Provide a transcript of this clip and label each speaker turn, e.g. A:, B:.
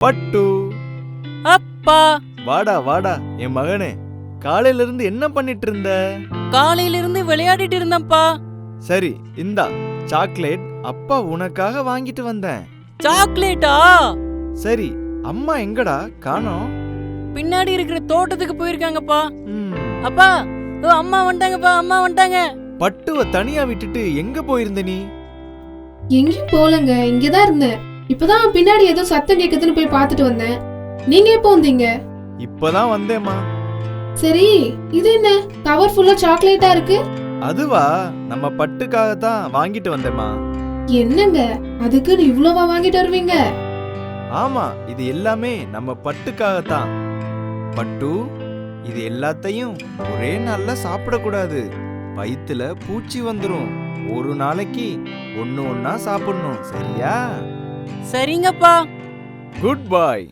A: பட்டு,
B: அப்பா,
A: வாடா வாடா என் மகனே. காலையில இருந்து என்ன பண்ணிட்டு இருந்த?
B: காலையில இருந்து விளையாடிட்டு இருந்தேன்ப்பா.
A: சரி, இந்தா சாக்லேட் அப்பா உனக்காக வாங்கிட்டு வந்தேன்.
B: சாக்லேட்டா?
A: சரி, அம்மா எங்கடா காணோம்?
B: பின்னாடி இருக்கிற தோட்டத்துக்கு போயிருக்காங்கப்பா.
A: ம்,
B: அப்பா, அம்மா வந்துட்டாங்கப்பா, அம்மா வந்துட்டாங்க.
A: பட்டுவ தனியா விட்டுட்டு எங்க போயிருந்த நீ?
C: எங்கேயும் போலங்க, இங்கதான் இருந்தேன். இப்பதான் பின்னாடி ஏதோ சத்தம் கேக்குதுன்னு போய் பார்த்துட்டு வந்தேன். நீங்க எப்போ வந்தீங்க?
A: இப்பதான் வந்தேம்மா.
C: சரி, இது என்ன கவர் ஃபுல்லா சாக்லேட்டா இருக்கு?
A: அதுவா, நம்ம பட்டுக்காகத்தான் வாங்கிட்டு வந்தேம்மா.
C: என்னங்க அதுக்குன்னு இவ்வளவா வாங்கிட்டு வருவீங்க?
A: ஆமா, இது எல்லாமே நம்ம பட்டுக்காகத்தான். பட்டு, இது எல்லாத்தையும் ஒரே நாள்ல சாப்பிடக்கூடாது. வயித்துல பூச்சி வந்துரும். ஒரு நாளைக்கு ஒண்ணு ஒண்ணா சாப்பிடணும், சரியா?
B: சரிங்கப்பா.
A: குட் பாய்.